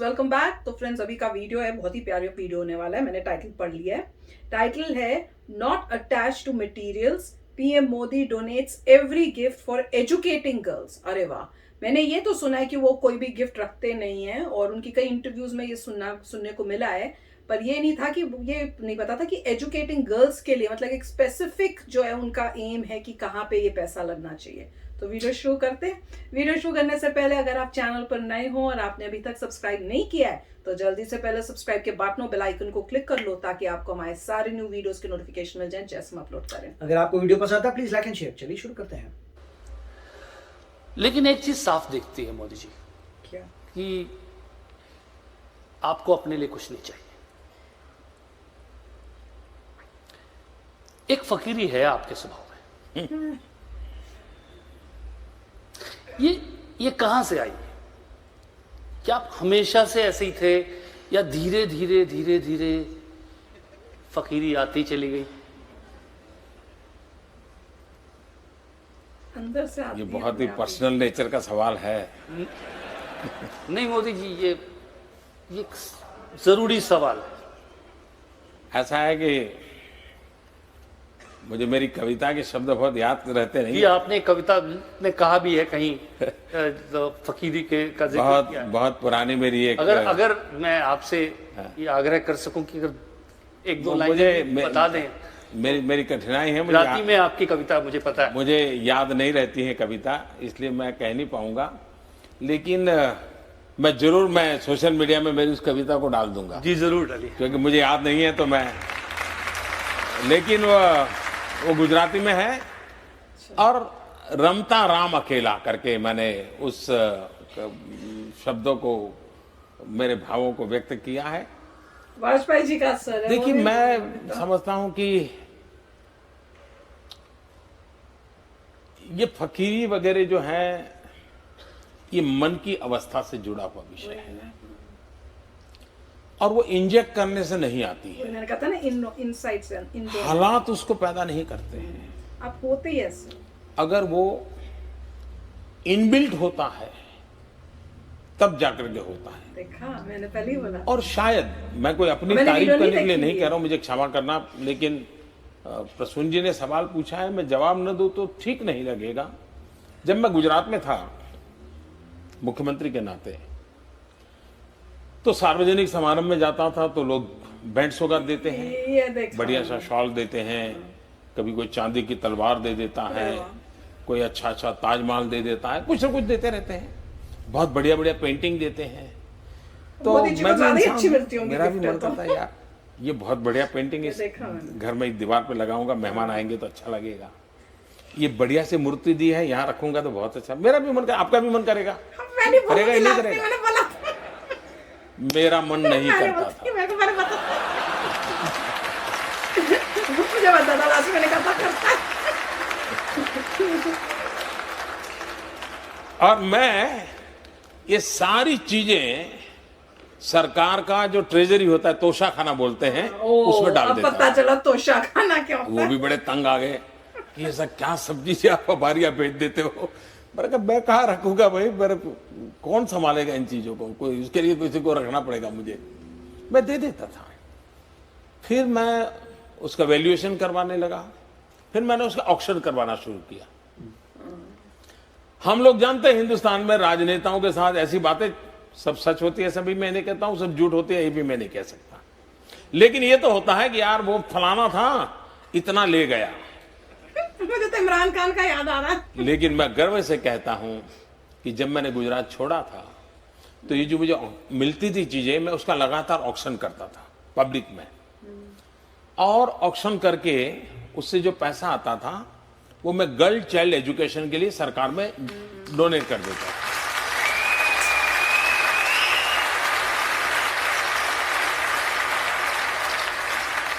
Welcome back. तो friends, अभी का वीडियो है, बहुत ही प्यारा वीडियो होने वाला है। मैंने टाइटल पढ़ लिया है। टाइटल है not attach to materials, PM Modi donates every gift for educating girls. अरे वाह, मैंने ये तो सुना है कि वो कोई भी गिफ्ट रखते नहीं है, और उनकी कई इंटरव्यूज में ये सुनने को मिला है, पर ये नहीं था कि ये नहीं पता था कि एजुकेटिंग गर्ल्स के लिए मतलब एक स्पेसिफिक जो है उनका एम है कि कहाँ पे ये पैसा लगना चाहिए। तो वीडियो शुरू करते हैं। वीडियो शुरू करने से पहले अगर आप चैनल पर नए हो और आपने अभी तक सब्सक्राइब नहीं किया है तो जल्दी से पहले सब्सक्राइब के बटन और बेल आइकन को क्लिक कर लो, ताकि आपको हमारे सारे न्यू वीडियोस के नोटिफिकेशन मिल जाएं जैसे हम अपलोड करें। अगर आपको वीडियो पसंद आता है प्लीज लाइक एंड शेयर। चलिए शुरू करते हैं। लेकिन एक चीज साफ दिखती है मोदी जी क्या? कि आपको अपने लिए कुछ नहीं चाहिए। एक फकीरी है आपके स्वभाव में। ये कहां से आई? क्या आप हमेशा से ऐसे ही थे, या धीरे धीरे धीरे धीरे फकीरी आती चली गई? अंदर से आती ये है बहुत ही अपने आप पर्सनल नेचर का सवाल है। नहीं मोदी जी, ये एक जरूरी सवाल है। ऐसा है कि मुझे मेरी कविता के शब्द बहुत याद रहते नहीं। ये आपने कविता में कहा भी है कहीं, तो फकीरी के का जिक्र बहुत किया है। बहुत पुरानी मेरी एक अगर मैं आपसे ये आग्रह कर सकूं कि अगर एक दो वो लाइन बता दें। मेरी कठिनाई है, गुजराती में आपकी कविता मुझे पता है। मुझे याद नहीं रहती है कविता, इसलिए मैं कह नहीं पाऊंगा। लेकिन मैं सोशल मीडिया में मेरी उस कविता को डाल दूंगा। जी जरूर डालिए। क्योंकि मुझे याद नहीं है तो मैं, लेकिन वो गुजराती में है। और रमता राम अकेला करके मैंने उस शब्दों को, मेरे भावों को व्यक्त किया है। वाजपेयी जी का असर है। देखिए, मैं समझता हूं कि ये फकीरी वगैरह जो है, ये मन की अवस्था से जुड़ा हुआ विषय है, और वो इंजेक्ट करने से नहीं आती है। मैंने कहा था ना, इनसाइड से हालात उसको पैदा नहीं करते हैं। आप होते ही ऐसे। अगर वो इनबिल्ट होता है तब जाकर के होता है। देखा, मैंने पहले ही बोला। और शायद मैं कोई अपनी मैंने तारीफ वीडियो नहीं करने के लिए देखी नहीं है। कह रहा हूं, मुझे क्षमा करना, लेकिन प्रसून जी ने सवाल पूछा है, मैं जवाब न दूं तो ठीक नहीं लगेगा। जब मैं गुजरात में था मुख्यमंत्री के नाते, तो सार्वजनिक समारंभ में जाता था तो लोग बैंड सौगात देते हैं, ये देखा, बढ़िया सा शॉल देते हैं, कभी कोई चांदी की तलवार दे देता है, कोई अच्छा अच्छा ताजमहल दे देता है, कुछ ना कुछ देते रहते हैं, बहुत बढ़िया बढ़िया पेंटिंग देते हैं। तो मोदी जी को मैं भी ज्यादा ही इंसान अच्छी हूं, मिलती होंगी मेरा भी गिफ्ट मन तो। करता है यार, ये बहुत बढ़िया पेंटिंग इस देखा मैंने। घर में एक दीवार पे लगाऊंगा, मेहमान आएंगे तो अच्छा लगेगा। ये बढ़िया से मूर्ति दी है, यहाँ रखूंगा तो बहुत अच्छा। मेरा भी मन कर, आपका भी मन करेगा? मैंने बोला करेगा कि ही नहीं लास्ट में करेगा? मैंने बोला। मेरा मन नहीं मैंने करता बोला था। कि मैंने बता मुझे बता था, लास्ट में मैंने कहा था करता है। और मैं ये सारी चीजें सरकार का जो ट्रेजरी होता है, तोशा खाना बोलते हैं, उसमें डाल अब देता पता हूं। चला तोशा खाना क्या होता वो है। भी बड़े तंग आ गए कि ऐसा क्या सब्जी से आप बारियां भेज देते हो। मैंने कहा मैं कहाँ रखूंगा भाई, मेरे कौन संभालेगा इन चीजों को, कोई उसके लिए किसी को रखना पड़ेगा मुझे। मैं दे देता था। फिर मैं उसका वैल्यूएशन करवाने लगा, फिर मैंने उसका ऑक्शन करवाना शुरू किया। हम लोग जानते हैं हिंदुस्तान में राजनेताओं के साथ ऐसी बातें सब सच होती है, सभी मैं नहीं कहता हूं, सब झूठ होती है, ये भी मैं नहीं कह सकता। लेकिन ये तो होता है कि यार वो फलाना था, इतना ले गया। मुझे तो इमरान खान का याद आ रहा है। लेकिन मैं गर्व से कहता हूं कि जब मैंने गुजरात छोड़ा था तो ये जो मुझे मिलती थी चीजें, मैं उसका लगातार ऑक्शन करता था पब्लिक में, और ऑक्शन करके उससे जो पैसा आता था वो मैं गर्ल चाइल्ड एजुकेशन के लिए सरकार में डोनेट कर देता था।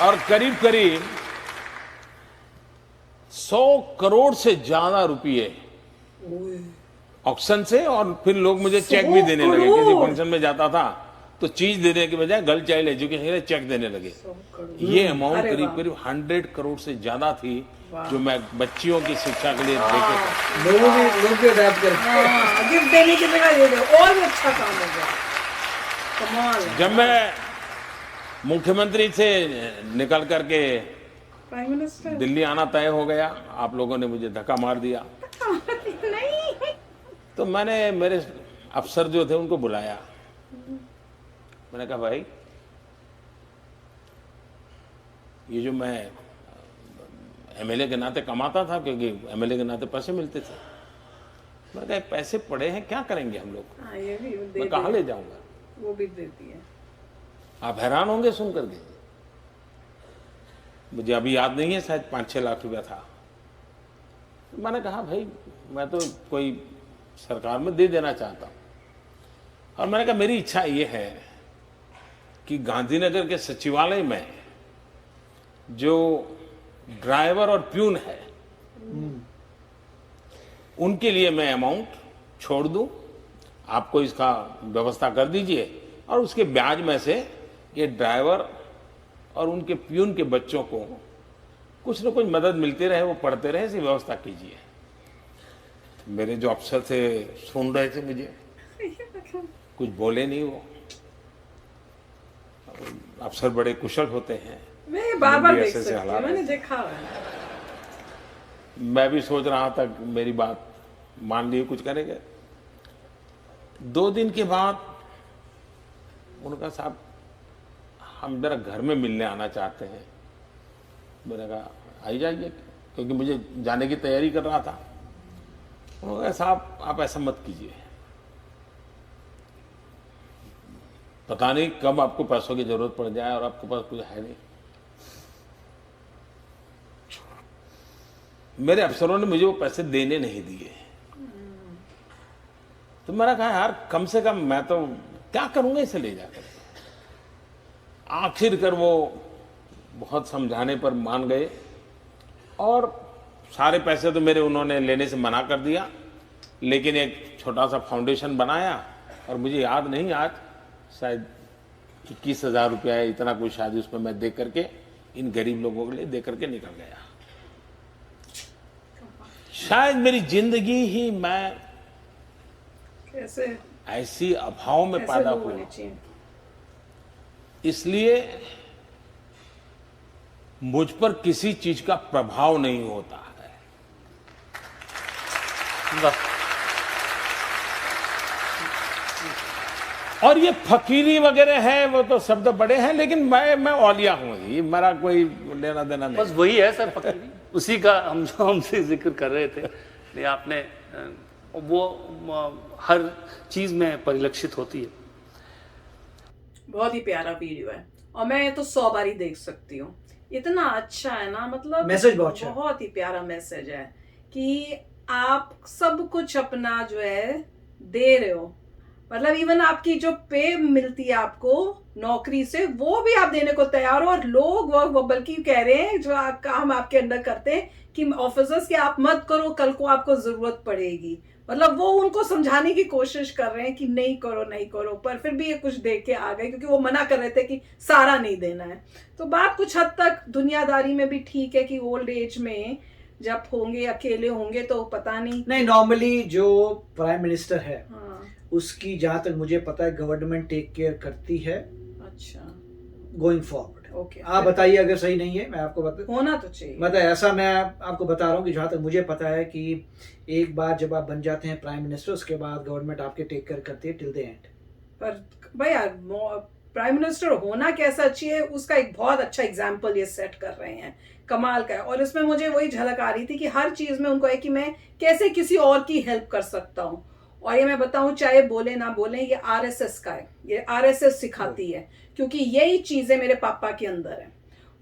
और करीब करीब 100 करोड़ से ज्यादा रुपये ऑक्शन से, और फिर लोग मुझे चेक भी देने लगे। किसी फंक्शन में जाता था तो चीज देने के बजाय गर्ल चाइल्ड एजुकेशन के लिए चेक देने लगे। ये अमाउंट करीब करीब 100 करोड़ से ज्यादा थी, जो मैं बच्चियों की शिक्षा के लिए देके था। लोग भी अडेप्ट करते हैं। गिफ्ट देने की जगह ये दो, और भी अच्छा काम हो गया। कमाल है। जब मैं मुख्यमंत्री से निकल करके प्राइम मिनिस्टर दिल्ली आना तय हो गया, आप लोगों ने मुझे धक्का मार दिया, नहीं, तो मैंने मेरे अफसर जो थे उनको बुलाया। मैंने कहा भाई ये जो मैं एमएलए के नाते कमाता था, क्योंकि एमएलए के नाते पैसे मिलते थे, मैंने कहा पैसे पड़े हैं, क्या करेंगे हम लोग, हाँ, ये भी दे मैं कहाँ ले जाऊंगा। वो भी देती है। आप हैरान होंगे सुन करके, मुझे अभी याद नहीं है, शायद 5-6 लाख रुपया था। मैंने कहा भाई मैं तो कोई सरकार में दे देना चाहता हूँ, और मैंने कहा मेरी इच्छा ये है कि गांधीनगर के सचिवालय में जो ड्राइवर और प्यून है उनके लिए मैं अमाउंट छोड़ दूं, आपको इसका व्यवस्था कर दीजिए, और उसके ब्याज में से ये ड्राइवर और उनके प्यून के बच्चों को कुछ न कुछ मदद मिलती रहे, वो पढ़ते रहे, ऐसी व्यवस्था कीजिए। मेरे जो अफसर थे सुन रहे थे मुझे, कुछ बोले नहीं वो। अफसर बड़े कुशल होते हैं, मैं बार बार देख ऐसे सकती हूँ, हालात मैंने हैं। देखा है। मैं भी सोच रहा था कि मेरी बात मान लिए कुछ करेंगे। 2 दिन के बाद उनका साहब हम जरा घर में मिलने आना चाहते हैं। मैंने कहा आई जाइए, क्योंकि मुझे जाने की तैयारी कर रहा था। उन्होंने कहा साहब आप ऐसा मत कीजिए, पता नहीं कब आपको पैसों की जरूरत पड़ जाए और आपके पास कुछ है नहीं। मेरे अफसरों ने मुझे वो पैसे देने नहीं दिए, तो मैंने कहा यार कम से कम मैं तो क्या करूंगा इसे ले जाकर। आखिरकार वो बहुत समझाने पर मान गए, और सारे पैसे तो मेरे उन्होंने लेने से मना कर दिया, लेकिन एक छोटा सा फाउंडेशन बनाया, और मुझे याद नहीं आज शायद 21,000 रुपया है, इतना कुछ शायद उसमें मैं दे करके इन गरीब लोगों के लिए दे करके निकल गया। शायद मेरी जिंदगी ही मैं कैसे ऐसी अभाव में ऐसे पैदा लोग हुआ, होने चाहिए। इसलिए मुझ पर किसी चीज का प्रभाव नहीं होता है। वाह। और ये फकीरी वगैरह है वो तो शब्द बड़े हैं, लेकिन मैं औलिया हूं, ये मेरा कोई लेना देना नहीं। बस वही है सर फकीरी, उसी का हम जो हमसे जिक्र कर रहे थे। नहीं आपने वो हर चीज में परिलक्षित होती है। बहुत ही प्यारा वीडियो है, और मैं तो 100 बारी देख सकती हूँ। इतना अच्छा है ना, मतलब मैसेज बहुत अच्छा है। बहुत ही प्यारा मैसेज है कि आप सब कुछ अपना जो है दे रहे हो, मतलब इवन आपकी जो पे मिलती है आपको नौकरी से, वो भी आप देने को तैयार हो। और लोग वो बल्कि कह रहे हैं जो काम आपके अंदर करते हैं कि ऑफिसर्स के आप मत करो, कल को आपको जरूरत पड़ेगी। मतलब वो उनको समझाने की कोशिश कर रहे हैं कि नहीं करो नहीं करो, पर फिर भी ये कुछ दे के आ गए, क्योंकि वो मना कर रहे थे कि सारा नहीं देना है। तो बात कुछ हद तक दुनियादारी में भी ठीक है कि ओल्ड एज में जब होंगे अकेले होंगे तो पता नहीं। नॉर्मली जो प्राइम मिनिस्टर है हाँ, उसकी जहां तक मुझे पता है गवर्नमेंट टेक केयर करती है अच्छा, गोइंग फॉरवर्ड। ओके, आप बताइए अगर सही नहीं है, मैं आपको बता होना तो चाहिए। मतलब ऐसा मैं आपको बता रहा हूँ कि जहां तक मुझे पता है कि एक बार जब आप बन जाते हैं प्राइम मिनिस्टर, उसके बाद गवर्नमेंट आपके टेक केयर करती है टिल द एंड। पर भैया प्राइम मिनिस्टर होना कैसा चाहिए उसका एक बहुत अच्छा एग्जाम्पल ये सेट कर रहे हैं, कमाल का है। और इसमें मुझे वही झलक आ रही थी कि हर चीज में उनको है कि मैं कैसे किसी और की हेल्प कर सकता हूँ। और ये मैं बताऊं, चाहे बोले ना बोले, ये आरएसएस का है, ये आरएसएस सिखाती है, क्योंकि यही चीजें मेरे पापा के अंदर है।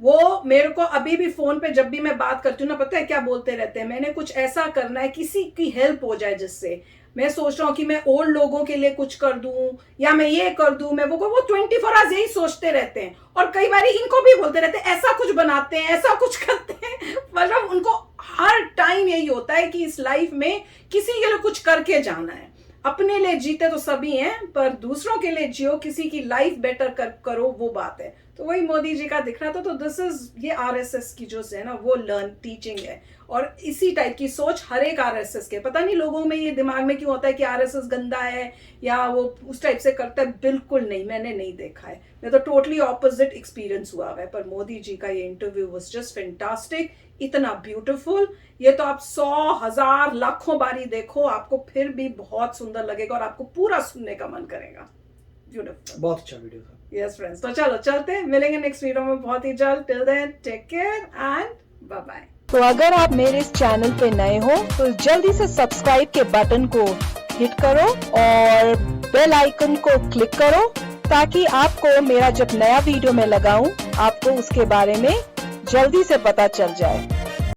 वो मेरे को अभी भी फोन पे जब भी मैं बात करती हूँ ना, पता है क्या बोलते रहते हैं, मैंने कुछ ऐसा करना है किसी की हेल्प हो जाए, जिससे मैं सोच रहा हूँ कि मैं ओल्ड लोगों के लिए कुछ कर दूं या मैं ये कर दूं, मैं वो 24 आवर्स यही सोचते रहते हैं। और कई बार इनको भी बोलते रहते हैं ऐसा कुछ बनाते हैं, ऐसा कुछ करते हैं। मतलब उनको हर टाइम यही होता है कि इस लाइफ में किसी के लिए कुछ करके जाना है। अपने लिए जीते तो सभी हैं, पर दूसरों के लिए जियो, किसी की लाइफ बेटर करो, वो बात है। तो तो वही मोदी जी का दिख रहा था। तो दिस इज ये आरएसएस की जो है ना वो लर्न टीचिंग है, और इसी टाइप की सोच हर एक आरएसएस के, पता नहीं लोगों में ये दिमाग में क्यों होता है कि आरएसएस गंदा है या वो उस टाइप से करता है। बिल्कुल नहीं, मैंने नहीं देखा है, मैं तो टोटली ऑपोजिट एक्सपीरियंस हुआ है। पर मोदी जी का ये इंटरव्यू वाज जस्ट फैंटास्टिक, इतना ब्यूटीफुल। ये तो आप 100, 1000, लाखों बारी देखो, आपको फिर भी बहुत सुंदर लगेगा और आपको पूरा सुनने का मन करेगा। ब्यूटीफुल, बहुत अच्छा वीडियो था। यस फ्रेंड्स, तो चलो चलते हैं, मिलेंगे नेक्स्ट वीडियो में बहुत ही जल्द। Till then take care and bye bye. तो अगर आप मेरे इस चैनल पे नए हो तो जल्दी से सब्सक्राइब के बटन को हिट करो और बेल आइकन को क्लिक करो, ताकि आपको मेरा जब नया वीडियो मैं लगाऊं आपको उसके बारे में जल्दी से पता चल जाए।